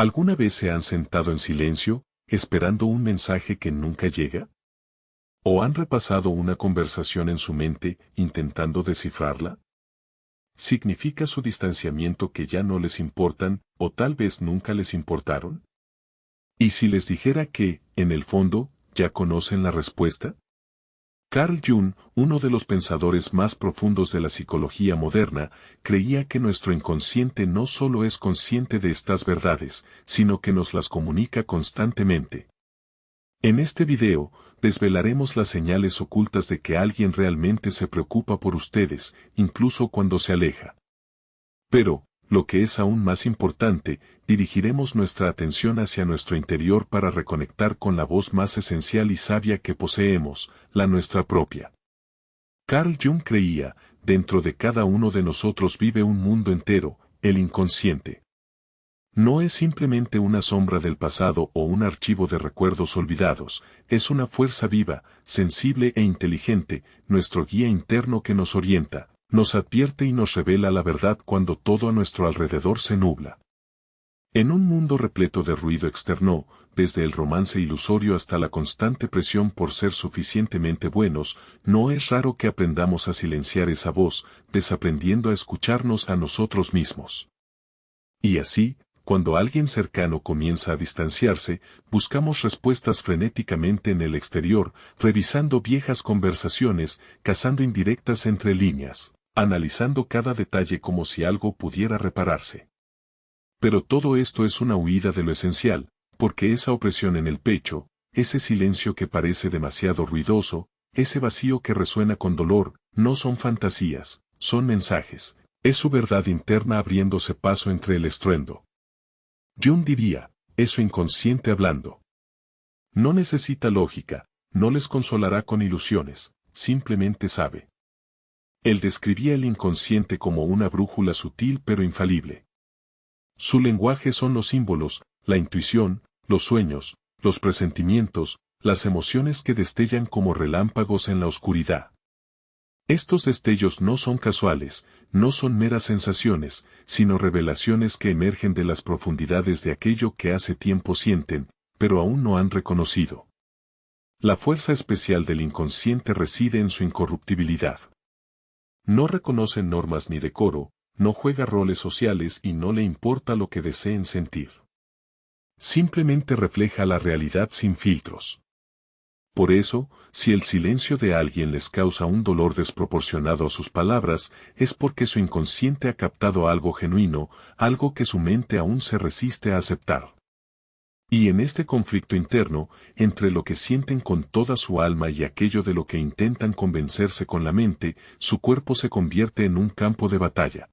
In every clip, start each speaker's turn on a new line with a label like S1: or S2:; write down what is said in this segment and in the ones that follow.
S1: ¿Alguna vez se han sentado en silencio, esperando un mensaje que nunca llega? ¿O han repasado una conversación en su mente, intentando descifrarla? ¿Significa su distanciamiento que ya no les importan, o tal vez nunca les importaron? ¿Y si les dijera que, en el fondo, ya conocen la respuesta? Carl Jung, uno de los pensadores más profundos de la psicología moderna, creía que nuestro inconsciente no solo es consciente de estas verdades, sino que nos las comunica constantemente. En este video, desvelaremos las señales ocultas de que alguien realmente se preocupa por ustedes, incluso cuando se aleja. Pero, lo que es aún más importante, dirigiremos nuestra atención hacia nuestro interior para reconectar con la voz más esencial y sabia que poseemos, la nuestra propia. Carl Jung creía, dentro de cada uno de nosotros vive un mundo entero, el inconsciente. No es simplemente una sombra del pasado o un archivo de recuerdos olvidados, es una fuerza viva, sensible e inteligente, nuestro guía interno que nos orienta, nos advierte y nos revela la verdad cuando todo a nuestro alrededor se nubla. En un mundo repleto de ruido externo, desde el romance ilusorio hasta la constante presión por ser suficientemente buenos, no es raro que aprendamos a silenciar esa voz, desaprendiendo a escucharnos a nosotros mismos. Y así, cuando alguien cercano comienza a distanciarse, buscamos respuestas frenéticamente en el exterior, revisando viejas conversaciones, cazando indirectas entre líneas, analizando cada detalle como si algo pudiera repararse. Pero todo esto es una huida de lo esencial, porque esa opresión en el pecho, ese silencio que parece demasiado ruidoso, ese vacío que resuena con dolor, no son fantasías, son mensajes, es su verdad interna abriéndose paso entre el estruendo. Jung diría, es su inconsciente hablando. No necesita lógica, no les consolará con ilusiones, simplemente sabe. Él describía el inconsciente como una brújula sutil pero infalible. Su lenguaje son los símbolos, la intuición, los sueños, los presentimientos, las emociones que destellan como relámpagos en la oscuridad. Estos destellos no son casuales, no son meras sensaciones, sino revelaciones que emergen de las profundidades de aquello que hace tiempo sienten, pero aún no han reconocido. La fuerza especial del inconsciente reside en su incorruptibilidad. No reconoce normas ni decoro, no juega roles sociales y no le importa lo que deseen sentir. Simplemente refleja la realidad sin filtros. Por eso, si el silencio de alguien les causa un dolor desproporcionado a sus palabras, es porque su inconsciente ha captado algo genuino, algo que su mente aún se resiste a aceptar. Y en este conflicto interno, entre lo que sienten con toda su alma y aquello de lo que intentan convencerse con la mente, su cuerpo se convierte en un campo de batalla.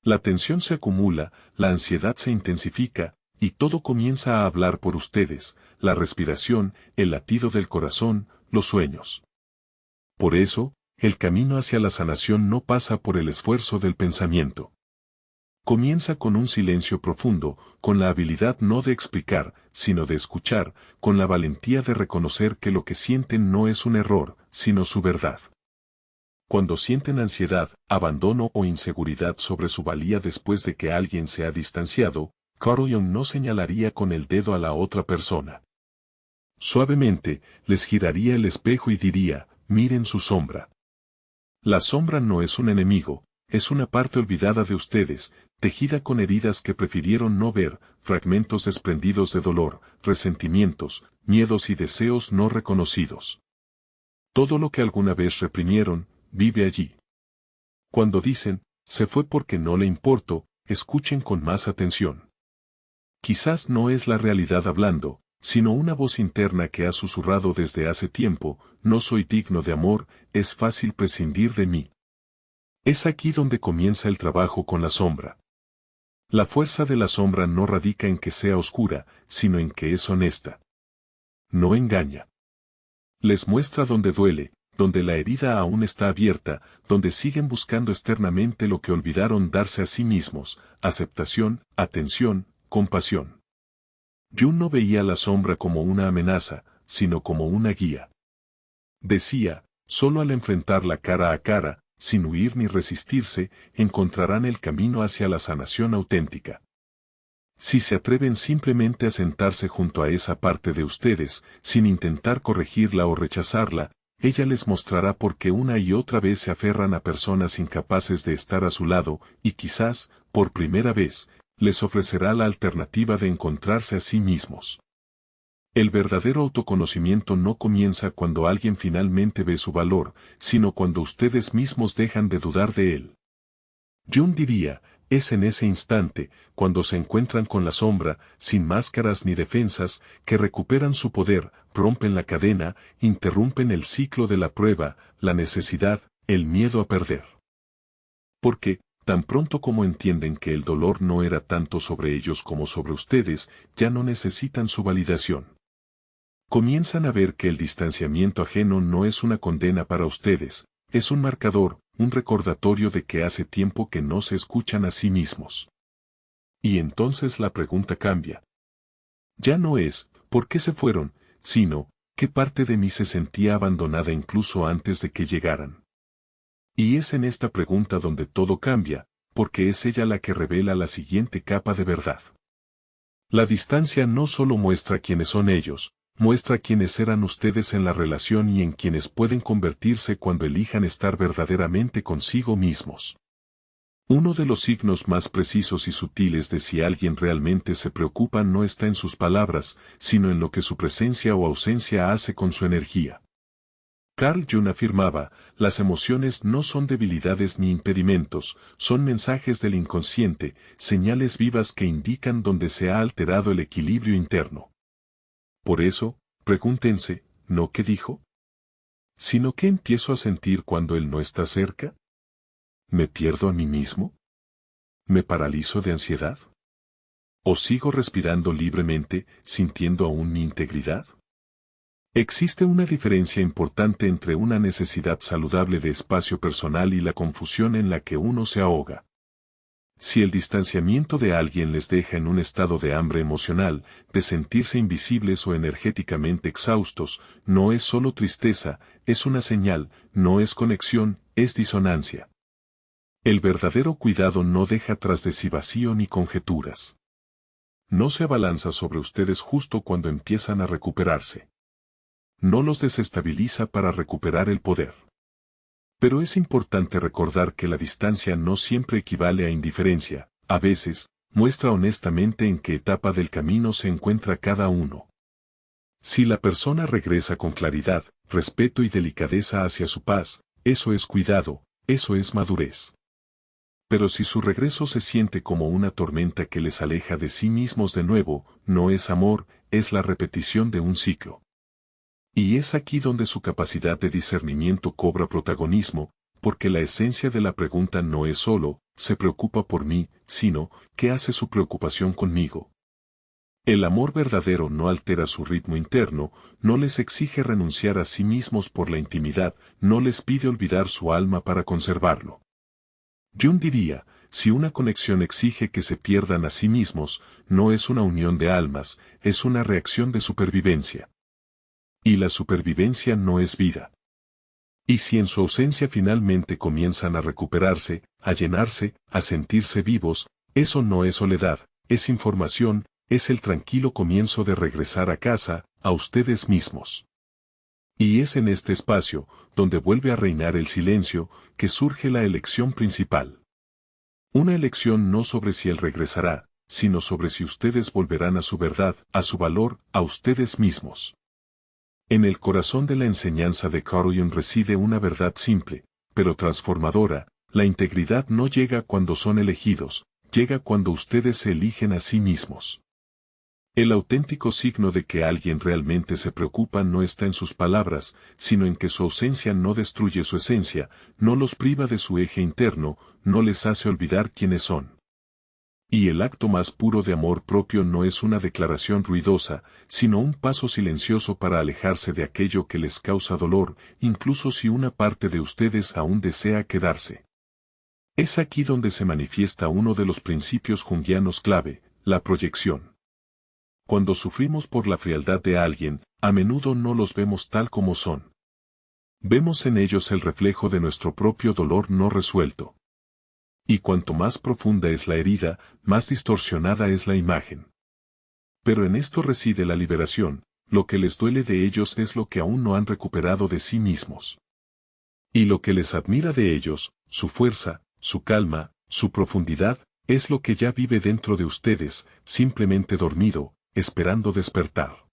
S1: La tensión se acumula, la ansiedad se intensifica, y todo comienza a hablar por ustedes, la respiración, el latido del corazón, los sueños. Por eso, el camino hacia la sanación no pasa por el esfuerzo del pensamiento. Comienza con un silencio profundo, con la habilidad no de explicar, sino de escuchar, con la valentía de reconocer que lo que sienten no es un error, sino su verdad. Cuando sienten ansiedad, abandono o inseguridad sobre su valía después de que alguien se ha distanciado, Carl Jung no señalaría con el dedo a la otra persona. Suavemente, les giraría el espejo y diría, miren su sombra. La sombra no es un enemigo, es una parte olvidada de ustedes, tejida con heridas que prefirieron no ver, fragmentos desprendidos de dolor, resentimientos, miedos y deseos no reconocidos. Todo lo que alguna vez reprimieron, vive allí. Cuando dicen, se fue porque no le importo, escuchen con más atención. Quizás no es la realidad hablando, sino una voz interna que ha susurrado desde hace tiempo, no soy digno de amor, es fácil prescindir de mí. Es aquí donde comienza el trabajo con la sombra. La fuerza de la sombra no radica en que sea oscura, sino en que es honesta. No engaña. Les muestra donde duele, donde la herida aún está abierta, donde siguen buscando externamente lo que olvidaron darse a sí mismos, aceptación, atención, compasión. Jung no veía la sombra como una amenaza, sino como una guía. Decía, solo al enfrentarla cara a cara, sin huir ni resistirse, encontrarán el camino hacia la sanación auténtica. Si se atreven simplemente a sentarse junto a esa parte de ustedes, sin intentar corregirla o rechazarla, ella les mostrará por qué una y otra vez se aferran a personas incapaces de estar a su lado, y quizás, por primera vez, les ofrecerá la alternativa de encontrarse a sí mismos. El verdadero autoconocimiento no comienza cuando alguien finalmente ve su valor, sino cuando ustedes mismos dejan de dudar de él. Jung diría, es en ese instante, cuando se encuentran con la sombra, sin máscaras ni defensas, que recuperan su poder, rompen la cadena, interrumpen el ciclo de la prueba, la necesidad, el miedo a perder. Porque, tan pronto como entienden que el dolor no era tanto sobre ellos como sobre ustedes, ya no necesitan su validación. Comienzan a ver que el distanciamiento ajeno no es una condena para ustedes, es un marcador, un recordatorio de que hace tiempo que no se escuchan a sí mismos. Y entonces la pregunta cambia. Ya no es, ¿por qué se fueron?, sino, ¿qué parte de mí se sentía abandonada incluso antes de que llegaran? Y es en esta pregunta donde todo cambia, porque es ella la que revela la siguiente capa de verdad. La distancia no solo muestra quiénes son ellos, muestra quiénes eran ustedes en la relación y en quienes pueden convertirse cuando elijan estar verdaderamente consigo mismos. Uno de los signos más precisos y sutiles de si alguien realmente se preocupa no está en sus palabras, sino en lo que su presencia o ausencia hace con su energía. Carl Jung afirmaba, las emociones no son debilidades ni impedimentos, son mensajes del inconsciente, señales vivas que indican dónde se ha alterado el equilibrio interno. Por eso, pregúntense, ¿no qué dijo? ¿Sino qué empiezo a sentir cuando él no está cerca? ¿Me pierdo a mí mismo? ¿Me paralizo de ansiedad? ¿O sigo respirando libremente, sintiendo aún mi integridad? Existe una diferencia importante entre una necesidad saludable de espacio personal y la confusión en la que uno se ahoga. Si el distanciamiento de alguien les deja en un estado de hambre emocional, de sentirse invisibles o energéticamente exhaustos, no es solo tristeza, es una señal, no es conexión, es disonancia. El verdadero cuidado no deja tras de sí vacío ni conjeturas. No se abalanza sobre ustedes justo cuando empiezan a recuperarse. No los desestabiliza para recuperar el poder. Pero es importante recordar que la distancia no siempre equivale a indiferencia, a veces, muestra honestamente en qué etapa del camino se encuentra cada uno. Si la persona regresa con claridad, respeto y delicadeza hacia su paz, eso es cuidado, eso es madurez. Pero si su regreso se siente como una tormenta que les aleja de sí mismos de nuevo, no es amor, es la repetición de un ciclo. Y es aquí donde su capacidad de discernimiento cobra protagonismo, porque la esencia de la pregunta no es solo, ¿se preocupa por mí?, sino, ¿qué hace su preocupación conmigo? El amor verdadero no altera su ritmo interno, no les exige renunciar a sí mismos por la intimidad, no les pide olvidar su alma para conservarlo. Jung diría, si una conexión exige que se pierdan a sí mismos, no es una unión de almas, es una reacción de supervivencia. Y la supervivencia no es vida. Y si en su ausencia finalmente comienzan a recuperarse, a llenarse, a sentirse vivos, eso no es soledad, es información, es el tranquilo comienzo de regresar a casa, a ustedes mismos. Y es en este espacio, donde vuelve a reinar el silencio, que surge la elección principal. Una elección no sobre si él regresará, sino sobre si ustedes volverán a su verdad, a su valor, a ustedes mismos. En el corazón de la enseñanza de Carl Jung reside una verdad simple, pero transformadora: la integridad no llega cuando son elegidos, llega cuando ustedes se eligen a sí mismos. El auténtico signo de que alguien realmente se preocupa no está en sus palabras, sino en que su ausencia no destruye su esencia, no los priva de su eje interno, no les hace olvidar quiénes son. Y el acto más puro de amor propio no es una declaración ruidosa, sino un paso silencioso para alejarse de aquello que les causa dolor, incluso si una parte de ustedes aún desea quedarse. Es aquí donde se manifiesta uno de los principios junguianos clave, la proyección. Cuando sufrimos por la frialdad de alguien, a menudo no los vemos tal como son. Vemos en ellos el reflejo de nuestro propio dolor no resuelto. Y cuanto más profunda es la herida, más distorsionada es la imagen. Pero en esto reside la liberación, lo que les duele de ellos es lo que aún no han recuperado de sí mismos. Y lo que les admira de ellos, su fuerza, su calma, su profundidad, es lo que ya vive dentro de ustedes, simplemente dormido, esperando despertar.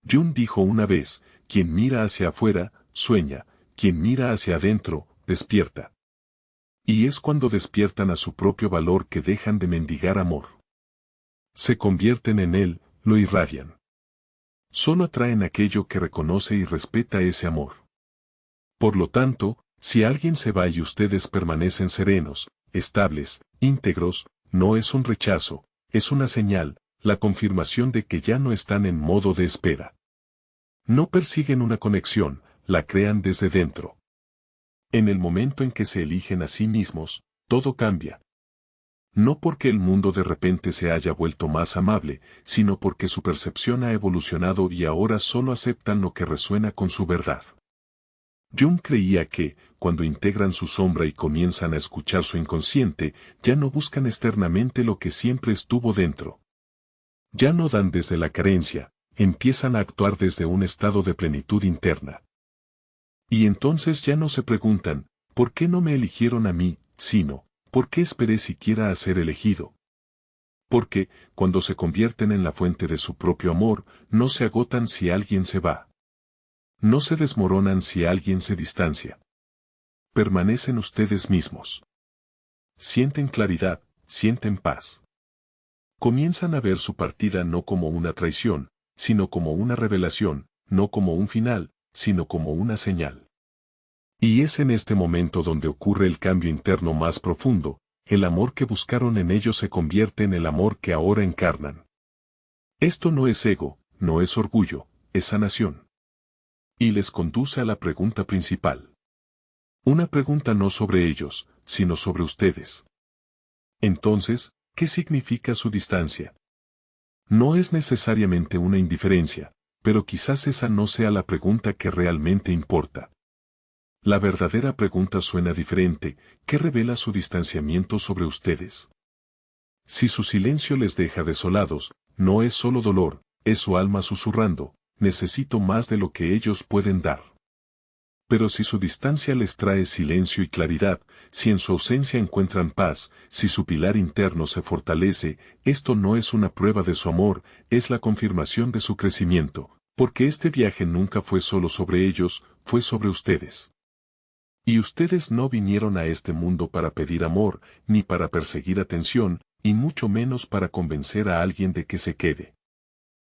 S1: Jung dijo una vez, quien mira hacia afuera, sueña, quien mira hacia adentro, despierta. Y es cuando despiertan a su propio valor que dejan de mendigar amor. Se convierten en él, lo irradian. Solo atraen aquello que reconoce y respeta ese amor. Por lo tanto, si alguien se va y ustedes permanecen serenos, estables, íntegros, no es un rechazo, es una señal, la confirmación de que ya no están en modo de espera. No persiguen una conexión, la crean desde dentro. En el momento en que se eligen a sí mismos, todo cambia. No porque el mundo de repente se haya vuelto más amable, sino porque su percepción ha evolucionado y ahora solo aceptan lo que resuena con su verdad. Jung creía que, cuando integran su sombra y comienzan a escuchar su inconsciente, ya no buscan externamente lo que siempre estuvo dentro. Ya no dan desde la carencia, empiezan a actuar desde un estado de plenitud interna. Y entonces ya no se preguntan, ¿por qué no me eligieron a mí?, sino, ¿por qué esperé siquiera a ser elegido? Porque, cuando se convierten en la fuente de su propio amor, no se agotan si alguien se va. No se desmoronan si alguien se distancia. Permanecen ustedes mismos. Sienten claridad, sienten paz. Comienzan a ver su partida no como una traición, sino como una revelación, no como un final, sino como una señal. Y es en este momento donde ocurre el cambio interno más profundo, el amor que buscaron en ellos se convierte en el amor que ahora encarnan. Esto no es ego, no es orgullo, es sanación. Y les conduce a la pregunta principal. Una pregunta no sobre ellos, sino sobre ustedes. Entonces, ¿qué significa su distancia? No es necesariamente una indiferencia, pero quizás esa no sea la pregunta que realmente importa. La verdadera pregunta suena diferente, ¿qué revela su distanciamiento sobre ustedes? Si su silencio les deja desolados, no es solo dolor, es su alma susurrando, necesito más de lo que ellos pueden dar. Pero si su distancia les trae silencio y claridad, si en su ausencia encuentran paz, si su pilar interno se fortalece, esto no es una prueba de su amor, es la confirmación de su crecimiento, porque este viaje nunca fue solo sobre ellos, fue sobre ustedes. Y ustedes no vinieron a este mundo para pedir amor, ni para perseguir atención, y mucho menos para convencer a alguien de que se quede.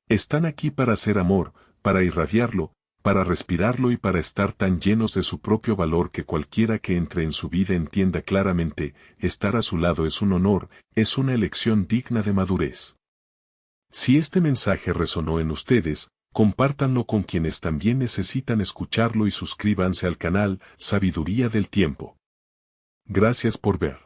S1: Están aquí para hacer amor, para irradiarlo, para respirarlo y para estar tan llenos de su propio valor que cualquiera que entre en su vida entienda claramente, estar a su lado es un honor, es una elección digna de madurez. Si este mensaje resonó en ustedes, compártanlo con quienes también necesitan escucharlo y suscríbanse al canal Sabiduría del Tiempo. Gracias por ver.